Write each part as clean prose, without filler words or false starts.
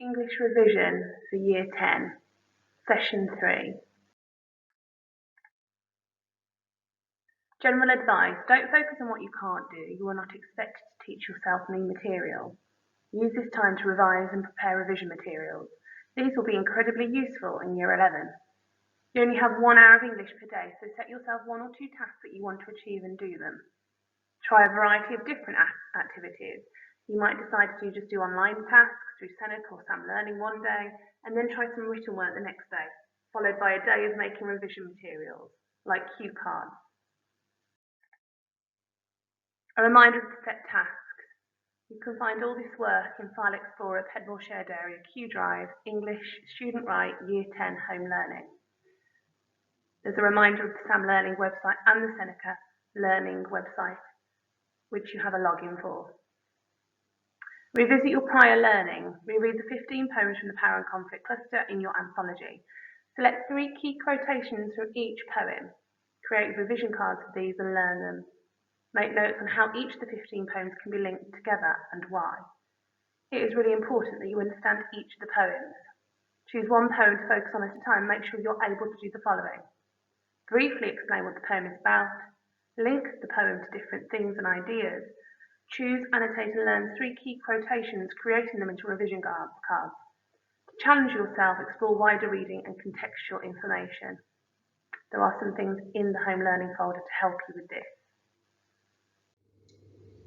English revision for Year 10, Session 3. General advice: don't focus on what you can't do. You are not expected to teach yourself new material. Use this time to revise and prepare revision materials. These will be incredibly useful in Year 11. You only have 1 hour of English per day, so set yourself 1 or 2 tasks that you want to achieve and do them. Try a variety of different activities. You might decide to just do online tasks through Seneca or Sam Learning one day, and then try some written work the next day, followed by a day of making revision materials, like cue cards. A reminder of the set tasks. You can find all this work in File Explorer, Pedmore Shared Area, Q Drive, English, Student Write, Year 10 Home Learning. There's a reminder of the Sam Learning website and the Seneca Learning website, which you have a login for. Revisit your prior learning. Reread the 15 poems from the Power and Conflict cluster in your anthology. Select 3 key quotations from each poem. Create revision cards of these and learn them. Make notes on how each of the 15 poems can be linked together and why. It is really important that you understand each of the poems. Choose 1 poem to focus on at a time. Make sure you're able to do the following. Briefly explain what the poem is about. Link the poem to different themes and ideas. Choose, annotate and learn 3 key quotations, creating them into revision cards. To challenge yourself, explore wider reading and contextual information. There are some things in the home learning folder to help you with this.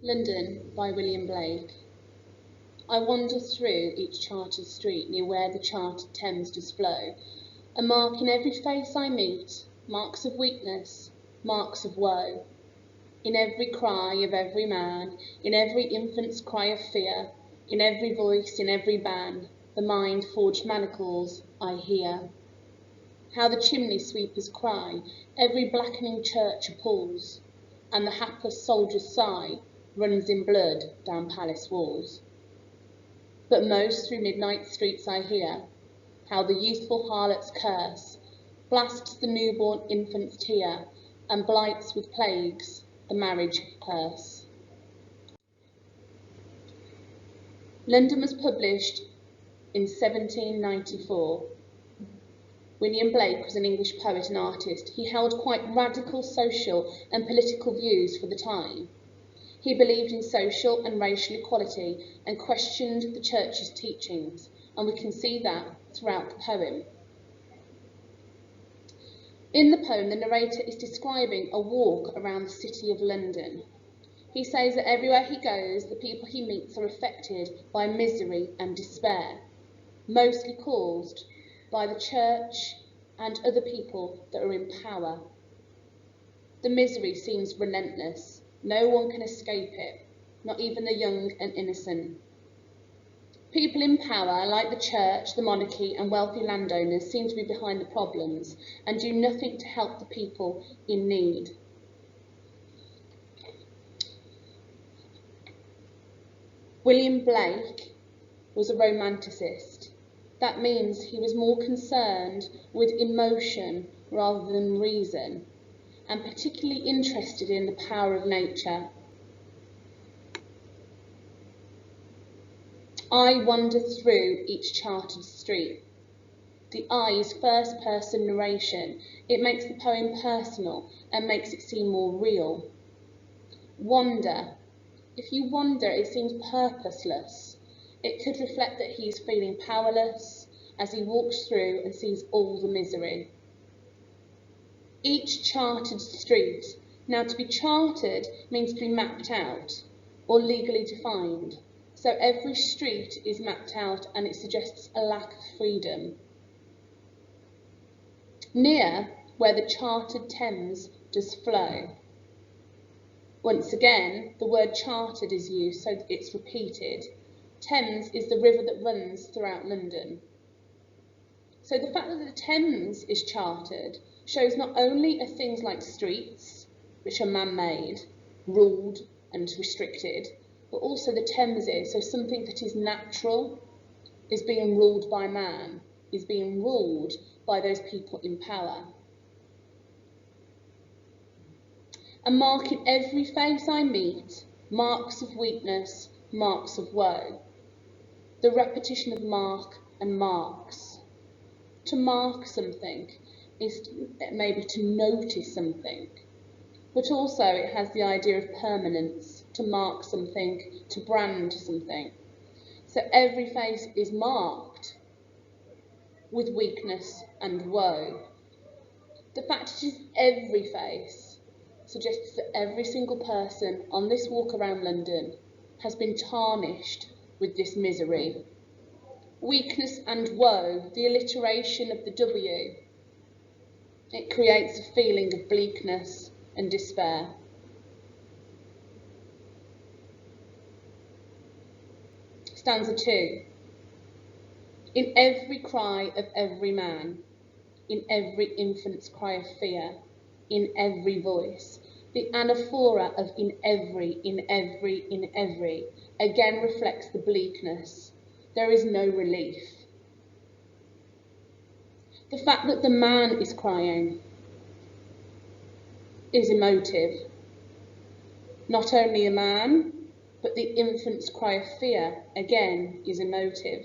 London by William Blake. I wander through each chartered street near where the chartered Thames does flow, a mark in every face I meet, marks of weakness, marks of woe. In every cry of every man, in every infant's cry of fear, in every voice, in every ban, the mind-forged manacles I hear. How the chimney sweepers cry, every blackening church appalls, and the hapless soldier's sigh runs in blood down palace walls. But most through midnight streets I hear, how the youthful harlot's curse blasts the newborn infant's tear, and blights with plagues the marriage curse. London was published in 1794. William Blake was an English poet and artist. He held quite radical social and political views for the time. He believed in social and racial equality and questioned the church's teachings, and we can see that throughout the poem. In the poem, the narrator is describing a walk around the city of London. He says that everywhere he goes, the people he meets are affected by misery and despair, mostly caused by the church and other people that are in power. The misery seems relentless. No one can escape it, not even the young and innocent. People in power, like the church, the monarchy and wealthy landowners, seem to be behind the problems and do nothing to help the people in need. William Blake was a romanticist. That means he was more concerned with emotion rather than reason, and particularly interested in the power of nature. I wander through each chartered street. The I is first-person narration. It makes the poem personal and makes it seem more real. Wander. If you wander, it seems purposeless. It could reflect that he is feeling powerless as he walks through and sees all the misery. Each chartered street. Now, to be chartered means to be mapped out or legally defined. So every street is mapped out and it suggests a lack of freedom. Near where the chartered Thames does flow. Once again, the word chartered is used so that it's repeated. Thames is the river that runs throughout London. So the fact that the Thames is chartered shows not only are things like streets, which are man-made, ruled and restricted, but also the Thames is, so something that is natural is being ruled by man, is being ruled by those people in power. A mark in every face I meet, marks of weakness, marks of woe. the repetition of mark and marks. To mark something is maybe to notice something, but also it has the idea of permanence, to mark something, to brand something. So every face is marked with weakness and woe. The fact it is every face suggests that every single person on this walk around London has been tarnished with this misery. Weakness and woe, the alliteration of the W, it creates a feeling of bleakness and despair. Stanza 2. In every cry of every man, in every infant's cry of fear, in every voice, the anaphora of in every, again reflects the bleakness. There is no relief. The fact that the man is crying is emotive. Not only a man, but the infant's cry of fear, again, is emotive.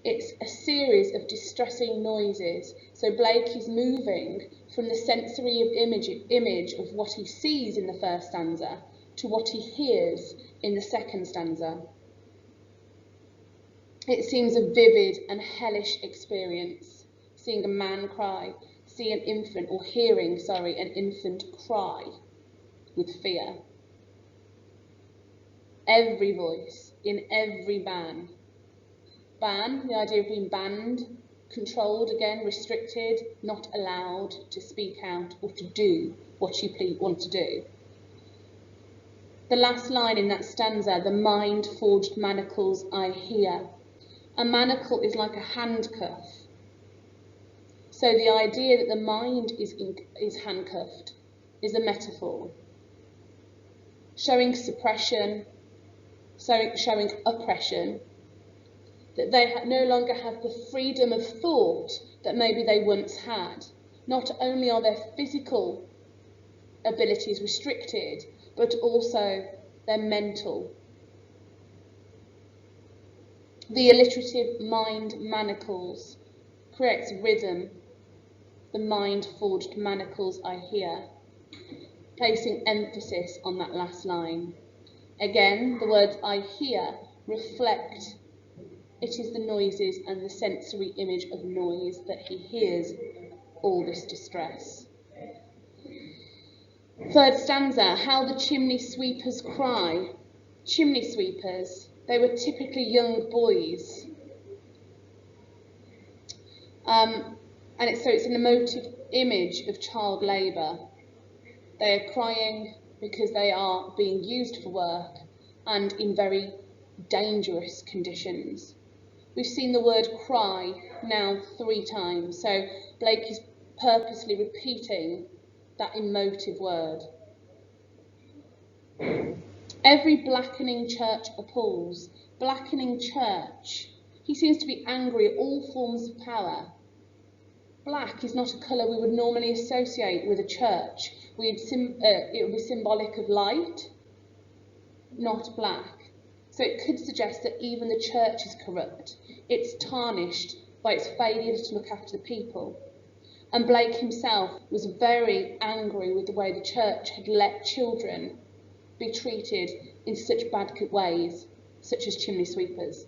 It's a series of distressing noises, so Blake is moving from the sensory image of what he sees in the first stanza to what he hears in the second stanza. It seems a vivid and hellish experience, seeing a man cry, hearing an infant cry with fear. Every voice, in every ban. Ban, the idea of being banned, controlled again, restricted, not allowed to speak out or to do what you want to do. The last line in that stanza, the mind-forged manacles I hear. A manacle is like a handcuff. So the idea that the mind is handcuffed is a metaphor, showing suppression, showing oppression, that they no longer have the freedom of thought that maybe they once had. Not only are their physical abilities restricted, but also their mental. The alliterative mind manacles creates rhythm. The mind-forged manacles I hear, placing emphasis on that last line. Again, the words I hear reflect it is the noises and the sensory image of noise that he hears all this distress. Third stanza, how the chimney sweepers cry. Chimney sweepers, they were typically young boys. And it's an emotive image of child labour. They are crying because they are being used for work and in very dangerous conditions. We've seen the word cry now 3 times, so Blake is purposely repeating that emotive word. Every blackening church appalls. Blackening church. He seems to be angry at all forms of power. Black is not a colour we would normally associate with a church. It would be symbolic of light, not black. So it could suggest that even the church is corrupt. It's tarnished by its failure to look after the people. And Blake himself was very angry with the way the church had let children be treated in such bad ways, such as chimney sweepers.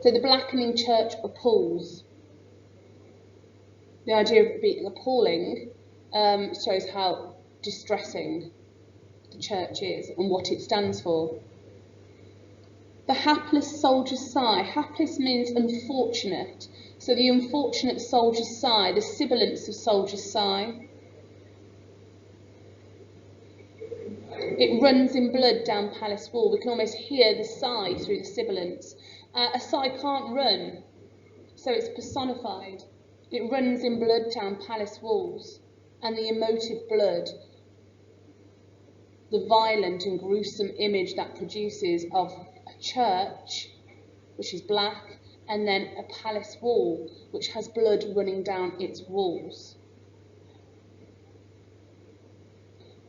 So the blackening church appalls. The idea of it being appalling shows how distressing the church is and what it stands for. The hapless soldier's sigh. Hapless means unfortunate. So the unfortunate soldier's sigh, the sibilance of soldier's sigh. It runs in blood down palace wall. We can almost hear the sigh through the sibilance. A sigh can't run, so it's personified. It runs in blood down palace walls, and the emotive blood, the violent and gruesome image that produces of a church, which is black, and then a palace wall, which has blood running down its walls.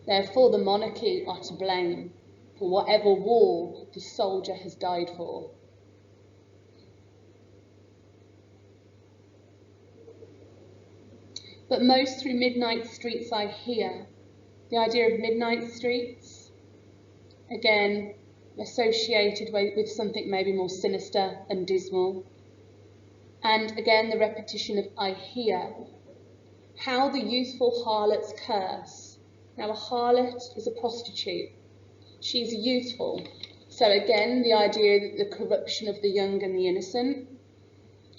Therefore the monarchy are to blame for whatever war the soldier has died for. But most through midnight streets I hear the idea of midnight streets, again associated with something maybe more sinister and dismal. And again the repetition of I hear, how the youthful harlots curse. Now a harlot is a prostitute. She's youthful. So again the idea that the corruption of the young and the innocent.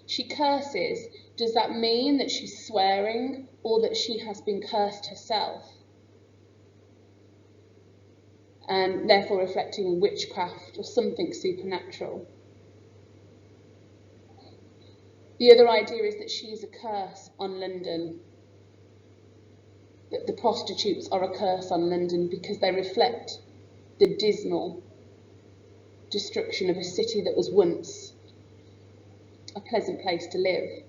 She curses. Does that mean that she's swearing or that she has been cursed herself? And therefore reflecting witchcraft or something supernatural. The other idea is that she is a curse on London. That the prostitutes are a curse on London because they reflect the dismal destruction of a city that was once a pleasant place to live.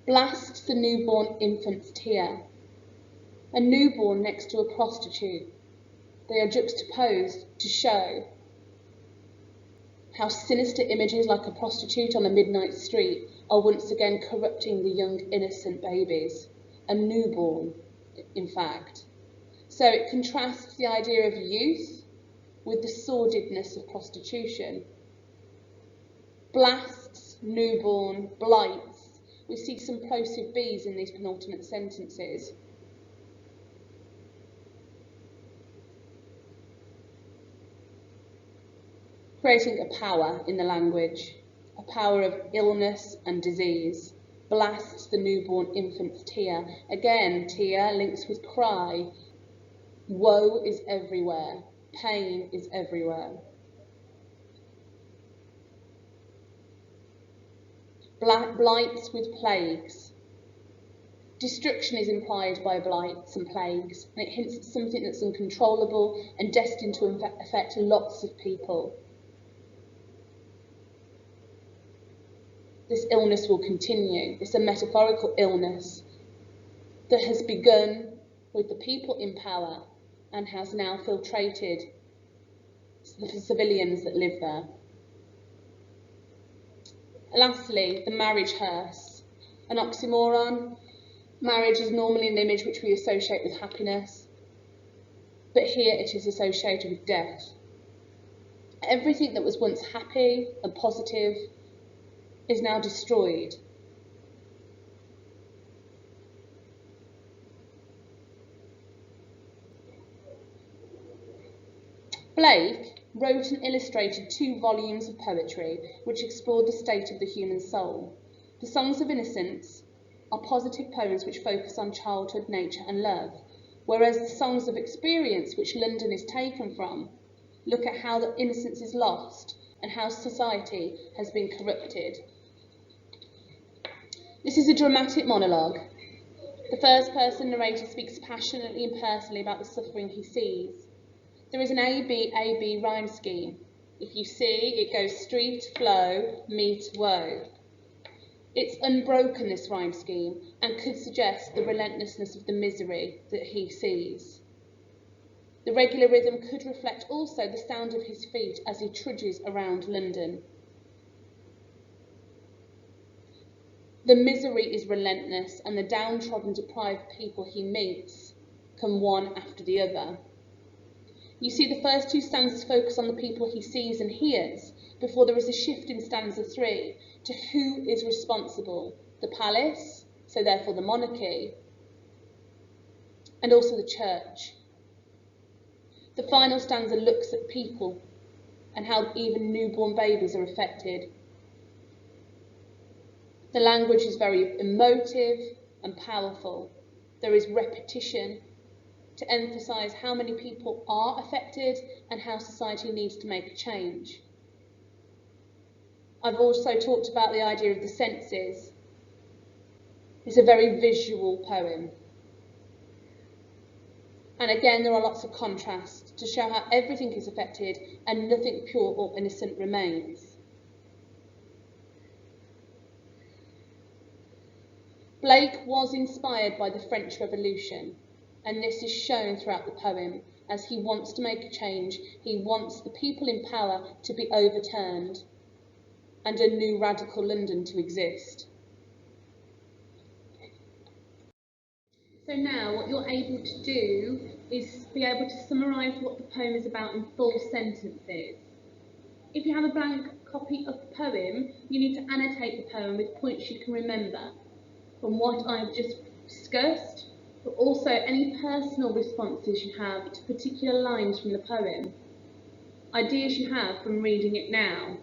Blast the newborn infant's tear. A newborn next to a prostitute. They are juxtaposed to show how sinister images like a prostitute on a midnight street are once again corrupting the young innocent babies, a newborn in fact. So it contrasts the idea of youth with the sordidness of prostitution. Blasts, newborn, blights. We see some plosive Bs in these penultimate sentences. Creating a power in the language, a power of illness and disease. Blasts the newborn infant's tear. Again, tear links with cry. Woe is everywhere. Pain is everywhere. Blights with plagues. Destruction is implied by blights and plagues, and it hints at something that's uncontrollable and destined to affect lots of people. This illness will continue. It's a metaphorical illness that has begun with the people in power and has now filtrated the civilians that live there. Lastly, the marriage hearse. An oxymoron. Marriage is normally an image which we associate with happiness, but here it is associated with death. Everything that was once happy and positive is now destroyed. Blake wrote and illustrated 2 volumes of poetry which explored the state of the human soul. The Songs of Innocence are positive poems which focus on childhood, nature and love, whereas the Songs of Experience, which London is taken from, look at how the innocence is lost and how society has been corrupted. This is a dramatic monologue. The first-person narrator speaks passionately and personally about the suffering he sees. There is an A-B rhyme scheme. If you see, it goes street, flow, meet, woe. It's unbroken, this rhyme scheme, and could suggest the relentlessness of the misery that he sees. The regular rhythm could reflect also the sound of his feet as he trudges around London. The misery is relentless, and the downtrodden, deprived people he meets come one after the other. You see, the first 2 stanzas focus on the people he sees and hears, before there is a shift in stanza 3 to who is responsible. The palace, so therefore the monarchy, and also the church. The final stanza looks at people and how even newborn babies are affected. The language is very emotive and powerful. There is repetition to emphasise how many people are affected and how society needs to make a change. I've also talked about the idea of the senses. It's a very visual poem. And again, there are lots of contrasts to show how everything is affected and nothing pure or innocent remains. Blake was inspired by the French Revolution, and this is shown throughout the poem as he wants to make a change. He wants the people in power to be overturned and a new radical London to exist. So now what you're able to do is be able to summarise what the poem is about in full sentences. If you have a blank copy of the poem, you need to annotate the poem with points you can remember from what I've just discussed, but also any personal responses you have to particular lines from the poem, ideas you have from reading it now.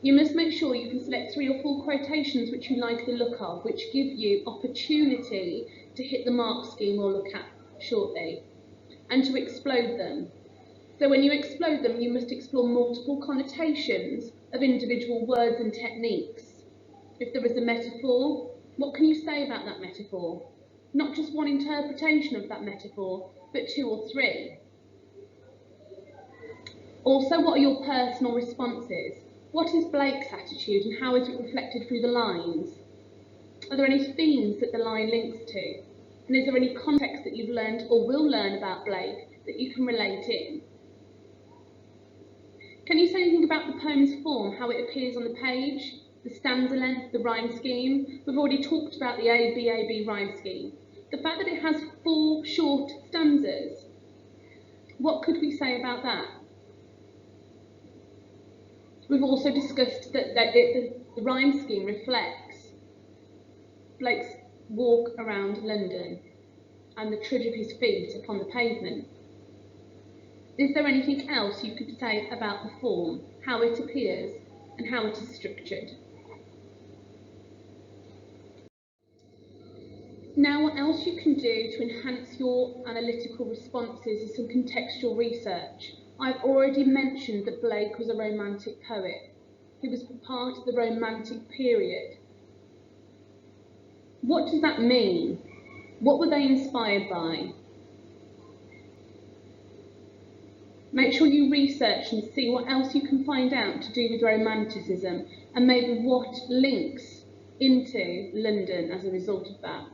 You must make sure you can select 3 or 4 quotations which you like the look of, which give you opportunity to hit the mark scheme we'll look at shortly, and to explode them. So when you explode them, you must explore multiple connotations of individual words and techniques. If there is a metaphor, what can you say about that metaphor? Not just one interpretation of that metaphor, but 2 or 3. Also, what are your personal responses? What is Blake's attitude and how is it reflected through the lines? Are there any themes that the line links to? And is there any context that you've learned or will learn about Blake that you can relate in? Can you say anything about the poem's form, how it appears on the page, the stanza length, the rhyme scheme? We've already talked about the A-B-A-B rhyme scheme. The fact that it has 4 short stanzas, what could we say about that? We've also discussed that the rhyme scheme reflects Blake's walk around London and the trudge of his feet upon the pavement. Is there anything else you could say about the form, how it appears and how it is structured? Now, what else you can do to enhance your analytical responses is some contextual research. I've already mentioned that Blake was a romantic poet. He was part of the Romantic period. What does that mean? What were they inspired by? Make sure you research and see what else you can find out to do with Romanticism and maybe what links into London as a result of that.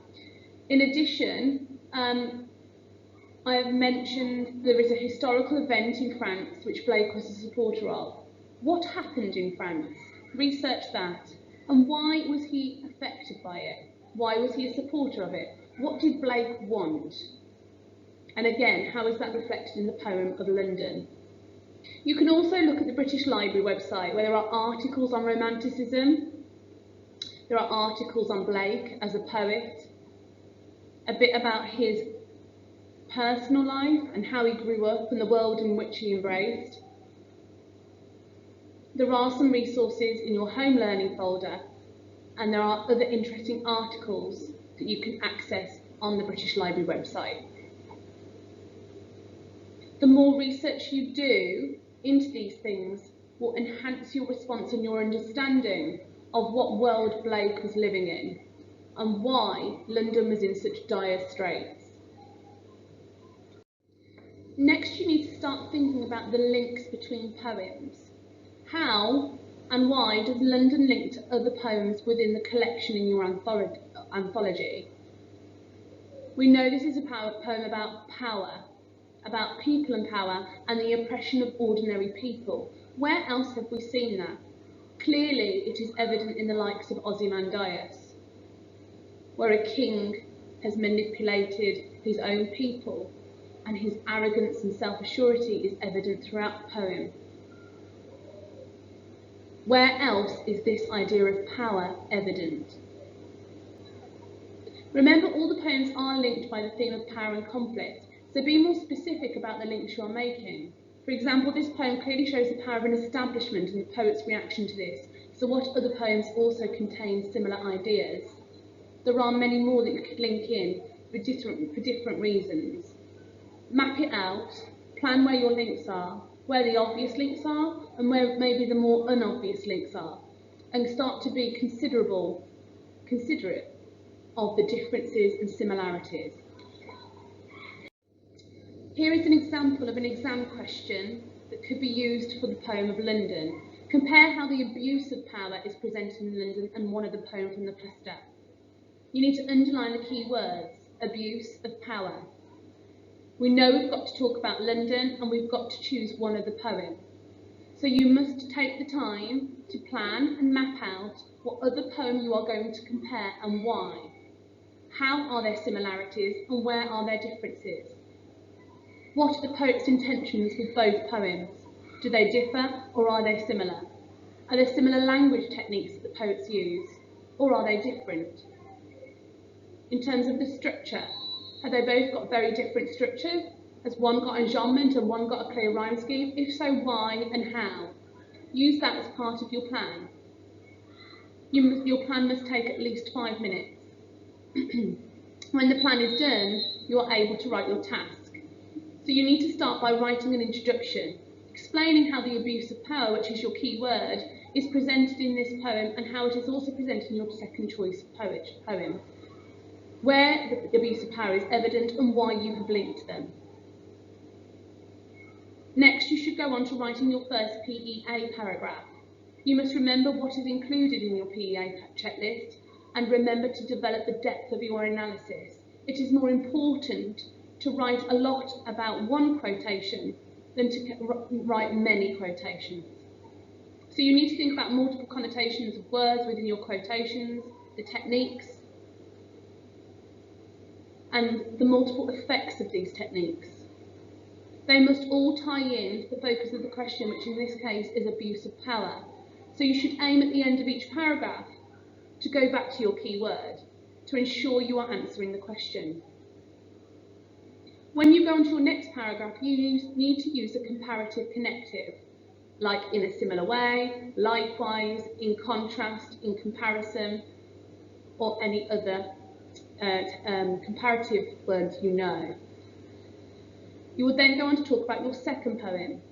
In addition, I have mentioned there is a historical event in France which Blake was a supporter of. What happened in France? Research that. And why was he affected by it? Why was he a supporter of it? What did Blake want? And again, how is that reflected in the poem of London? You can also look at the British Library website where there are articles on Romanticism. There are articles on Blake as a poet, a bit about his personal life and how he grew up and the world in which he embraced. There are some resources in your home learning folder, and there are other interesting articles that you can access on the British Library website. The more research you do into these things will enhance your response and your understanding of what world Blake was living in and why London was in such dire straits. Next, you need to start thinking about the links between poems. How and why does London link to other poems within the collection in your anthology? We know this is a poem about power, about people and power and the oppression of ordinary people. Where else have we seen that? Clearly, it is evident in the likes of Ozymandias, where a king has manipulated his own people, and his arrogance and self-assurity is evident throughout the poem. Where else is this idea of power evident? Remember, all the poems are linked by the theme of power and conflict, so be more specific about the links you are making. For example, this poem clearly shows the power of an establishment and the poet's reaction to this, so what other poems also contain similar ideas? There are many more that you could link in for different reasons. Map it out, plan where your links are, where the obvious links are, and where maybe the more unobvious links are, and start to be considerate of the differences and similarities. Here is an example of an exam question that could be used for the poem of London. Compare how the abuse of power is presented in London and one of the poems from the cluster. you need to underline the key words: abuse of power. We know we've got to talk about London and we've got to choose one of the poems. So you must take the time to plan and map out what other poem you are going to compare and why. How are there similarities and where are there differences? What are the poet's intentions with both poems? Do they differ or are they similar? Are there similar language techniques that the poets use, or are they different? In terms of the structure, have they both got very different structures? Has one got enjambment and one got a clear rhyme scheme? If so, why and how? Use that as part of your plan. Your plan must take at least 5 minutes. When the plan is done, you are able to write your task. So you need to start by writing an introduction, explaining how the abuse of power, which is your key word, is presented in this poem and how it is also presented in your second choice poem, where the abuse of power is evident and why you have linked them. Next, you should go on to writing your first PEA paragraph. You must remember what is included in your PEA checklist and remember to develop the depth of your analysis. It is more important to write a lot about one quotation than to write many quotations. So you need to think about multiple connotations of words within your quotations, the techniques, and the multiple effects of these techniques. They must all tie in to the focus of the question, which in this case is abuse of power. So you should aim at the end of each paragraph to go back to your key word to ensure you are answering the question. When you go on to your next paragraph, you need to use a comparative connective, like in a similar way, likewise, in contrast, in comparison, or any other comparative words you know. You will then go on to talk about your second poem.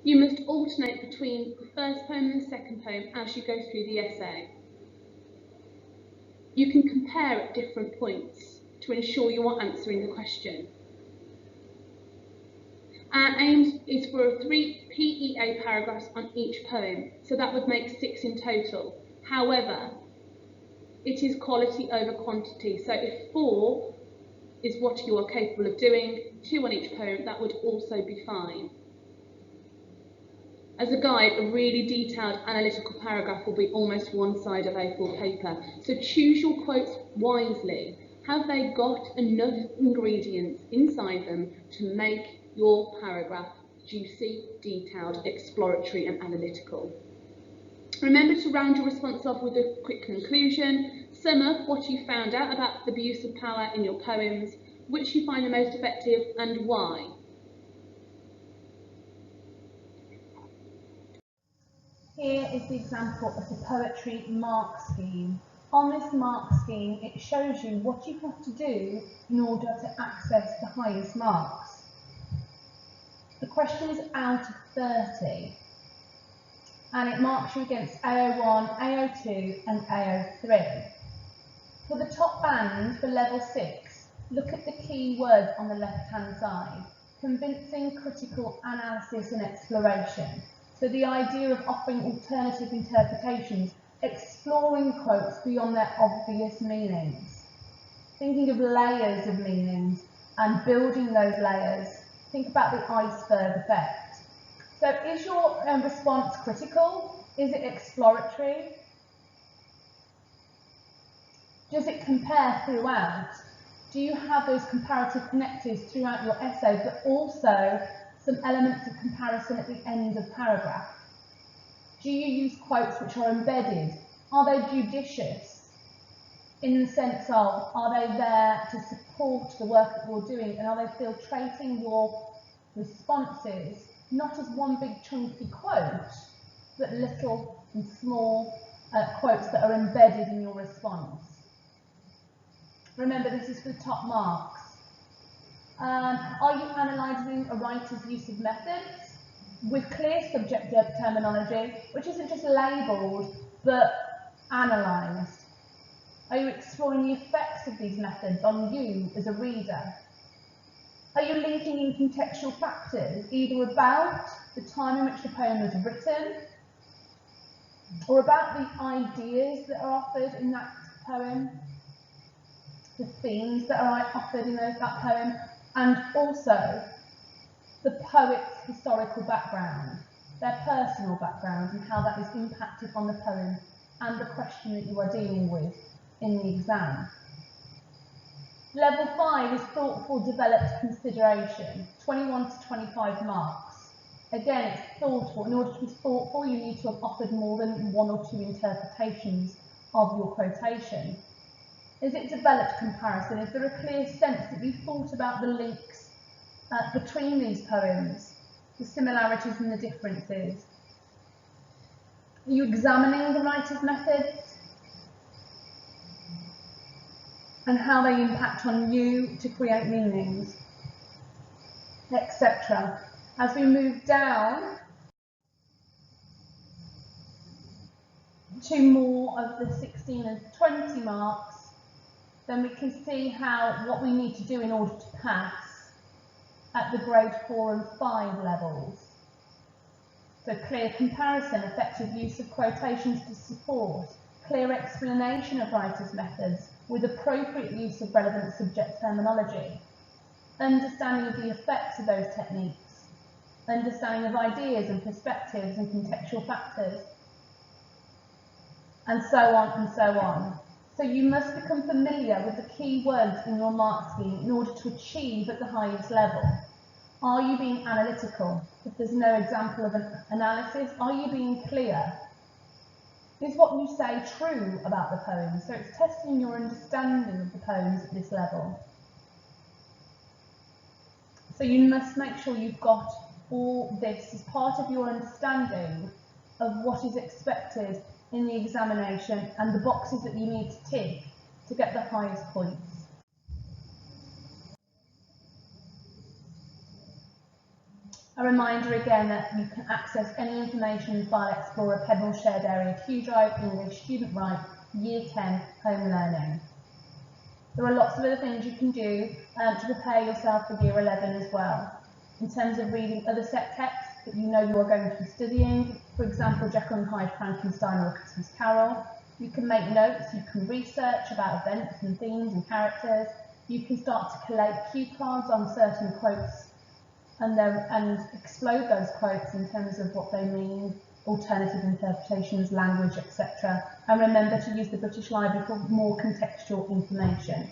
You must alternate between the first poem and the second poem as you go through the essay. You can compare at different points to ensure you are answering the question. Our aim is for 3 PEA paragraphs on each poem, so that would make 6 in total. However, it is quality over quantity, so if 4 is what you are capable of doing, 2 on each poem, that would also be fine. As a guide, a really detailed analytical paragraph will be almost one side of A4 paper, so choose your quotes wisely. Have they got enough ingredients inside them to make your paragraph juicy, detailed, exploratory and analytical? Remember to round your response off with a quick conclusion. Sum up what you found out about the abuse of power in your poems, which you find the most effective and why. Here is the example of the poetry mark scheme. On this mark scheme, it shows you what you have to do in order to access the highest marks. The question is out of 30, and it marks you against AO1, AO2 and AO3. For the top band, for level 6, look at the key words on the left-hand side: convincing, critical, analysis and exploration. So the idea of offering alternative interpretations, exploring quotes beyond their obvious meanings, thinking of layers of meanings and building those layers. Think about the iceberg effect. So is your response critical? Is it exploratory? Does it compare throughout? Do you have those comparative connectives throughout your essay, but also some elements of comparison at the end of paragraph? Do you use quotes which are embedded? Are they judicious in the sense of, are they there to support the work that you're doing, and are they filtrating your responses, not as one big chunky quote, but little and small quotes that are embedded in your response? Remember, this is for the top marks. Are you analysing a writer's use of methods with clear subject terminology, which isn't just labelled, but analysed? Are you exploring the effects of these methods on you as a reader? Are you linking in contextual factors, either about the time in which the poem was written, or about the ideas that are offered in that poem? the themes that are offered in that poem, and also the poet's historical background, their personal background, and how that has impacted on the poem and the question that you are dealing with in the exam. Level 5 is thoughtful, developed consideration, 21 to 25 marks. Again, it's thoughtful. In order to be thoughtful, you need to have offered more than one or two interpretations of your quotation. Is it developed comparison? Is there a clear sense that you've thought about the links between these poems, the similarities and the differences? Are you examining the writer's methods and how they impact on you to create meanings, etc.? As we move down to more of the 16 and 20 marks, then we can see what we need to do in order to pass at the grade 4 and 5 levels. So clear comparison, effective use of quotations to support, clear explanation of writers' methods with appropriate use of relevant subject terminology, understanding of the effects of those techniques, understanding of ideas and perspectives and contextual factors, and so on and so on. So you must become familiar with the key words in your mark scheme in order to achieve at the highest level. Are you being analytical? If there's no example of an analysis, are you being clear? Is what you say true about the poem? So it's testing your understanding of the poems at this level. So you must make sure you've got all this as part of your understanding of what is expected in the examination and the boxes that you need to tick to get the highest points. A reminder again that you can access any information in File Explorer, Pedal Shared Area, Q Drive, English, Student Right, Year 10, Home Learning. There are lots of other things you can do to prepare yourself for Year 11 as well. In terms of reading other set texts that you know you are going to be studying, for example, Jekyll and Hyde, Frankenstein or A Christmas Carol. You can make notes, you can research about events and themes and characters. You can start to collate cue cards on certain quotes and explode those quotes in terms of what they mean, alternative interpretations, language, etc. And remember to use the British Library for more contextual information.